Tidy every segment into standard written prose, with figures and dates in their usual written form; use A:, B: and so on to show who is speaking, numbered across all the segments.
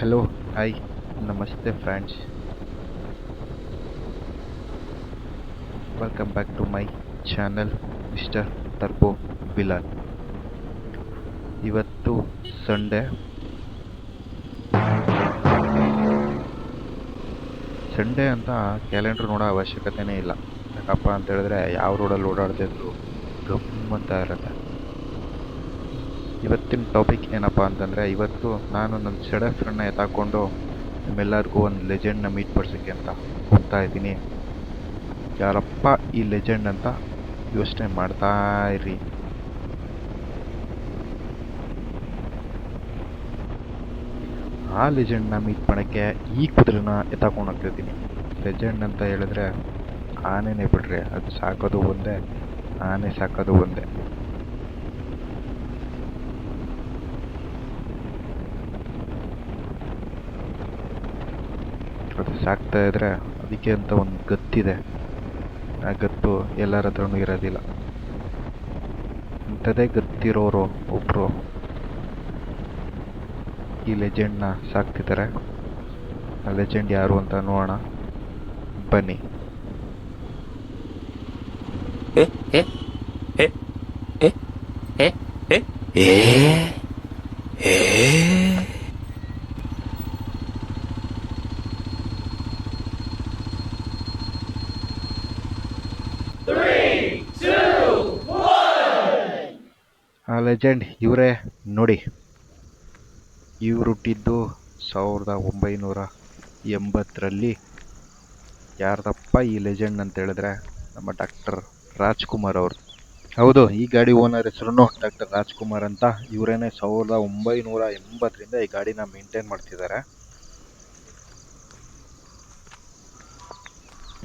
A: Hello, hi, namaste friends. Welcome back to my channel mister turbo Bilal. ಇವತ್ತು Sunday ಅಂತ calendar ನೋಡೋ ಅವಶ್ಯಕತೆನೇ ಇಲ್ಲ. ಯಾಕಪ್ಪ ಅಂತ ಹೇಳಿದ್ರೆ ಯಾವ ರೋಡಲ್ಲಿ ಓಡಾಡ್ತಿದ್ರು ಗಮ್ ಅಂತ ಇರುತ್ತೆ. ಇವತ್ತಿನ ಟಾಪಿಕ್ ಏನಪ್ಪ ಅಂತಂದರೆ, ಇವತ್ತು ನಾನು ನನ್ನ ಸೆಡೆ ಫ್ರೆಂಡ್ನ ಎತ್ತಾಕೊಂಡು ನಿಮ್ಮೆಲ್ಲರಿಗೂ ಒಂದು ಲೆಜೆಂಡ್ನ ಮೀಟ್ ಪಡಿಸೋಕ್ಕೆ ಅಂತ ಹೋಗ್ತಾ ಇದ್ದೀನಿ. ಯಾರಪ್ಪ ಈ ಲೆಜೆಂಡ್ ಅಂತ ಯೋಚನೆ ಮಾಡ್ತಾ ಇರಿ. ಆ ಲೆಜೆಂಡ್ನ ಮೀಟ್ ಮಾಡೋಕ್ಕೆ ಈ ಕುದುರೆನ ಎತ್ತಾಕೊಂಡು ಹೋಗ್ತಿದ್ದೀನಿ. ಲೆಜೆಂಡ್ ಅಂತ ಹೇಳಿದ್ರೆ ಆನೆನೇ ಬಿಡ್ರಿ, ಅದು ಸಾಕೋದು ಒಂದೇ, ಆನೆ ಸಾಕೋದು ಒಂದೇ. ಅದು ಸಾಕ್ತಾ ಇದ್ರೆ ಅದಕ್ಕೆ ಅಂತ ಒಂದು ಗತ್ತಿದೆ. ಆ ಗತ್ತು ಎಲ್ಲರ ಹತ್ರನೂ ಇರೋದಿಲ್ಲ. ಇಂಥದೇ ಗತ್ತಿರೋರು ಒಬ್ಬರು ಈ ಲೆಜೆಂಡ್ನ ಸಾಕ್ತಿದ್ದಾರೆ. ಆ ಲೆಜೆಂಡ್ ಯಾರು ಅಂತ ನೋಡೋಣ ಬನ್ನಿ. ಆ ಲೆಜೆಂಡ್ ಇವರೇ ನೋಡಿ. ಇವರು ಹುಟ್ಟಿದ್ದು 1980ರಲ್ಲಿ. ಯಾರ್ದಪ್ಪ ಈ ಲೆಜೆಂಡ್ ಅಂತ ಹೇಳಿದ್ರೆ ನಮ್ಮ ಡಾಕ್ಟರ್ ರಾಜ್ಕುಮಾರ್ ಅವರು. ಹೌದು, ಈ ಗಾಡಿ ಓನರ್ ಹೆಸರು ಡಾಕ್ಟರ್ ರಾಜ್ಕುಮಾರ್ ಅಂತ. ಇವರೇನೆ 1980ರಿಂದ ಈ ಗಾಡಿನ ಮೇಂಟೈನ್ ಮಾಡ್ತಿದ್ದಾರೆ.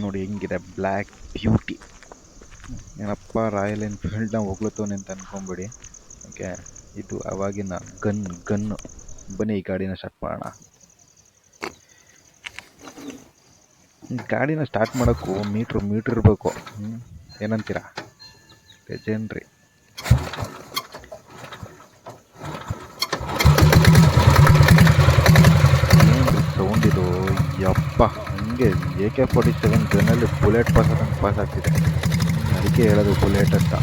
A: ನೋಡಿ ಹೆಂಗಿದೆ, ಬ್ಲ್ಯಾಕ್ ಬ್ಯೂಟಿ. ಏನಪ್ಪ ರಾಯಲ್ ಎನ್ಫೀಲ್ಡ್ನ ಹೊಗ್ಲತ್ತವನೆ ಅಂತ ಅನ್ಕೊಂಬಿಡಿ. ಓಕೆ, ಇದು ಅವಾಗಿನ ಗನ್ನು. ಬನ್ನಿ ಈ ಗಾಡಿನ ಸ್ಟಾರ್ಟ್ ಮಾಡೋಣ. ಗಾಡಿನ ಸ್ಟಾರ್ಟ್ ಮಾಡೋಕ್ಕೂ ಮೀಟ್ರ್ ಇರಬೇಕು. ಏನಂತೀರಾ? ಲೆಜೆಂಡ್ರಿ. ಏನು ಸೌಂಡ್ ಇದು, ಯಪ್ಪ! ಹಂಗೆ AK-47 ಗನ್ನಲ್ಲಿ ಬುಲೆಟ್ ಪಾಸ್ ಆಗ್ತಿದೆ. ಅದಕ್ಕೆ ಹೇಳೋದು ಬುಲೆಟ್ ಅಂತ.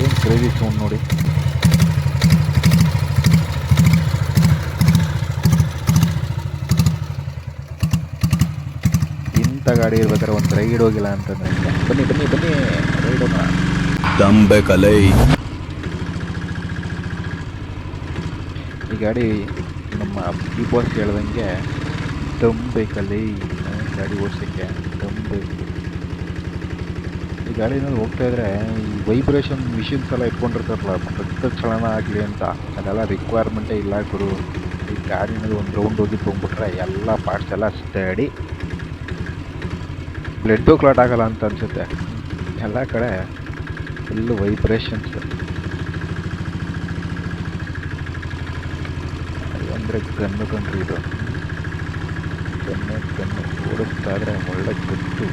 A: ಏನು ಕ್ರೇಜಿ ಸೌಂಡ್ ನೋಡಿ. ಇಂಥ ಗಾಡಿ ಇರ್ಬೇಕಾದ್ರೆ ಒಂದು ರೈಡ್ ಹೋಗಿಲ್ಲ ಅಂತಂದ್ರೆ ಬನ್ನಿ ರೈಡ್ ಹೋಗೋಣ. ಈ ಗಾಡಿ ನಮ್ಮ ಈ ಬಾಸ್ ಹೇಳ್ದಂಗೆ ದಮ್ ಬೇಕಲ್ಲಿ ಗಾಡಿ ಓಡಿಸೋಕ್ಕೆ. ದಮ್ ಬೇಕು. ಈ ಗಾಡಿನಲ್ಲಿ ಹೋಗ್ತಾ ಇದ್ರೆ ಈ ವೈಬ್ರೇಷನ್ ಮಿಷಿನ್ಸ್ ಎಲ್ಲ ಇಟ್ಕೊಂಡಿರ್ತಾರಲ್ಲ, ರಕ್ತ ಚಲನ ಆಗಲಿ ಅಂತ, ಅದೆಲ್ಲ ರಿಕ್ವೈರ್ಮೆಂಟೇ ಇಲ್ಲ ಗುರು. ಈ ಗಾಡಿನಲ್ಲಿ ಒಂದು ರೌಂಡ್ ಹೋಗಿ ತೊಗೊಂಡ್ಬಿಟ್ರೆ ಎಲ್ಲ ಪಾರ್ಟ್ಸ್ ಎಲ್ಲ ಸ್ಟಡಿ. ಬ್ಲಡ್ಡು ಕ್ಲಾಟ್ ಆಗಲ್ಲ ಅಂತ ಅನಿಸುತ್ತೆ. ಎಲ್ಲ ಕಡೆ ಫುಲ್ಲು ವೈಬ್ರೇಷನ್ಸ್. ಅಂದರೆ ಗನ್ನು ಕಂಡ್ರಿ ಇದು. ಗನ್ನು ಓಡಿಸ್ತಾ ಇದ್ರೆ ಒಳ್ಳೆ ಗತ್ತು.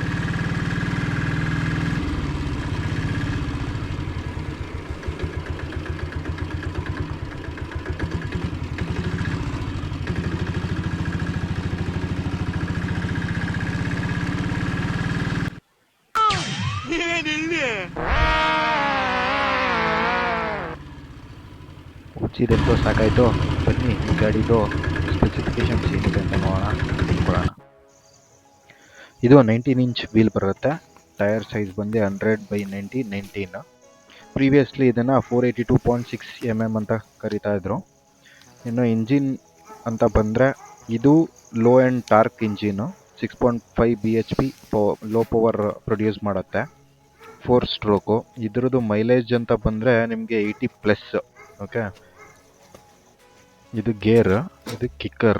A: ಉಚ್ಚಿದೆಂತೋ ಸಾಕಾಯಿತು. ಬನ್ನಿ ಈ ಗಾಡಿದು ಸ್ಪೆಸಿಫಿಕೇಶನ್ಸ್ ಏನಿದೆ ಅಂತ ನೋಡೋಣ. ಇದು 19 ಇಂಚ್ ವೀಲ್ ಬರುತ್ತೆ. ಟೈರ್ ಸೈಜ್ ಬಂದು 100/90/19. ಪ್ರೀವಿಯಸ್ಲಿ ಇದನ್ನು 482.6 mm ಅಂತ ಕರಿತಾ ಇದ್ರು. ಇನ್ನು ಇಂಜಿನ್ ಅಂತ ಬಂದರೆ ಇದು low and torque engine. 6.5 BHP low power produce ಮಾಡುತ್ತೆ. 4 ಸ್ಟ್ರೋಕು. ಇದ್ರದ್ದು ಮೈಲೇಜ್ ಅಂತ ಬಂದರೆ ನಿಮಗೆ 80+. ಓಕೆ, ಇದು ಗೇರ್, ಇದು ಕಿಕ್ಕರ್.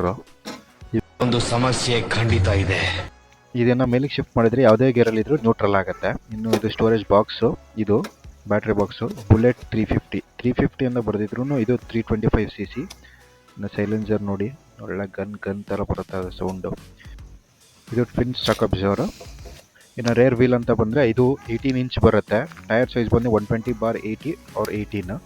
B: ಒಂದು ಸಮಸ್ಯೆ ಖಂಡಿತ ಇದೆ.
A: ಇದನ್ನು ಮೇಲಿಗೆ ಶಿಫ್ಟ್ ಮಾಡಿದರೆ ಯಾವುದೇ ಗೇರಲ್ಲಿ ಇದ್ರೂ ನ್ಯೂಟ್ರಲ್ ಆಗುತ್ತೆ. ಇನ್ನು ಇದು ಸ್ಟೋರೇಜ್ ಬಾಕ್ಸು, ಇದು ಬ್ಯಾಟ್ರಿ ಬಾಕ್ಸು. ಬುಲೆಟ್ 350 ಅಂತ ಬರೆದಿದ್ರು, ಇದು 325cc. ಇನ್ನು ಸೈಲೆನ್ಸರ್ ನೋಡಿ, ಒಳ್ಳೆ ಗನ್ ಥರ ಬರುತ್ತೆ ಅದು ಸೌಂಡು. ಇದು ಟ್ವಿನ್ ಸ್ಟಾಕ್ ಅಬ್ಸರ್ವರ್. ಇನ್ನು ರೇರ್ ವೀಲ್ ಅಂತ ಬಂದರೆ ಇದು 18 ಇಂಚ್ ಬರುತ್ತೆ. ಟೈರ್ ಸೈಜ್ ಬಂದು 120/80 or 18.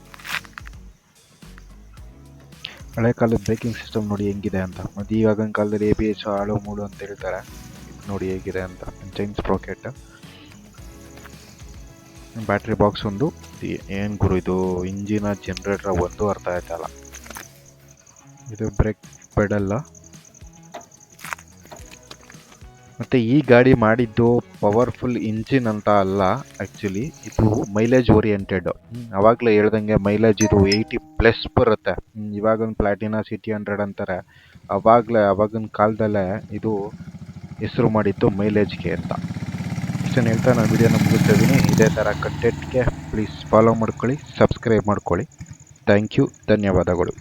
A: ಹಳೆ ಕಾಲದ ಬ್ರೇಕಿಂಗ್ ಸಿಸ್ಟಮ್ ನೋಡಿ ಹೆಂಗಿದೆ ಅಂತ. ಮತ್ತು ಇವಾಗಿನ ಕಾಲದಲ್ಲಿ ABS ಆಳು ಮೂಳು ಅಂತ ಹೇಳ್ತಾರೆ. ಇದು ನೋಡಿ ಹೇಗಿದೆ ಅಂತ. ಜೈನ್ಸ್ ಪ್ರಾಕೆಟ್ ಬ್ಯಾಟ್ರಿ ಬಾಕ್ಸ್ ಒಂದು. ಏನು ಗುರು ಇದು, ಇಂಜಿನ ಜನ್ರೇಟ್ರ ಒಂದು ಅರ್ಥ ಆಯ್ತಲ್ಲ. ಇದು ಬ್ರೇಕ್ ಪೆಡಲ್ಲ. ಮತ್ತು ಈ ಗಾಡಿ ಮಾಡಿದ್ದು ಪವರ್ಫುಲ್ ಇಂಜಿನ್ ಅಂತ ಅಲ್ಲ, ಆ್ಯಕ್ಚುಲಿ ಇದು ಮೈಲೇಜ್ ಓರಿಯೆಂಟೆಡ್. ಆವಾಗಲೇ ಹೇಳ್ದಂಗೆ ಮೈಲೇಜ್ ಇದು 80+ ಬರುತ್ತೆ. ಇವಾಗೊಂದು ಪ್ಲಾಟಿನಾ CT100 ಅಂತಾರೆ, ಆವಾಗಿನ ಕಾಲದಲ್ಲೇ ಇದು ಹೆಸರು ಮಾಡಿದ್ದು ಮೈಲೇಜ್ಗೆ ಅಂತ. ಇಷ್ಟನ್ನು ಹೇಳ್ತಾ ನಾನು ವಿಡಿಯೋನ ಮುಗಿಸ್ತಾ ಇದ್ದೀನಿ. ಇದೇ ಥರ ಕಂಟೆಂಟ್ಗೆ ಪ್ಲೀಸ್ ಫಾಲೋ ಮಾಡ್ಕೊಳ್ಳಿ, ಸಬ್ಸ್ಕ್ರೈಬ್ ಮಾಡ್ಕೊಳ್ಳಿ. ಥ್ಯಾಂಕ್ ಯು, ಧನ್ಯವಾದಗಳು.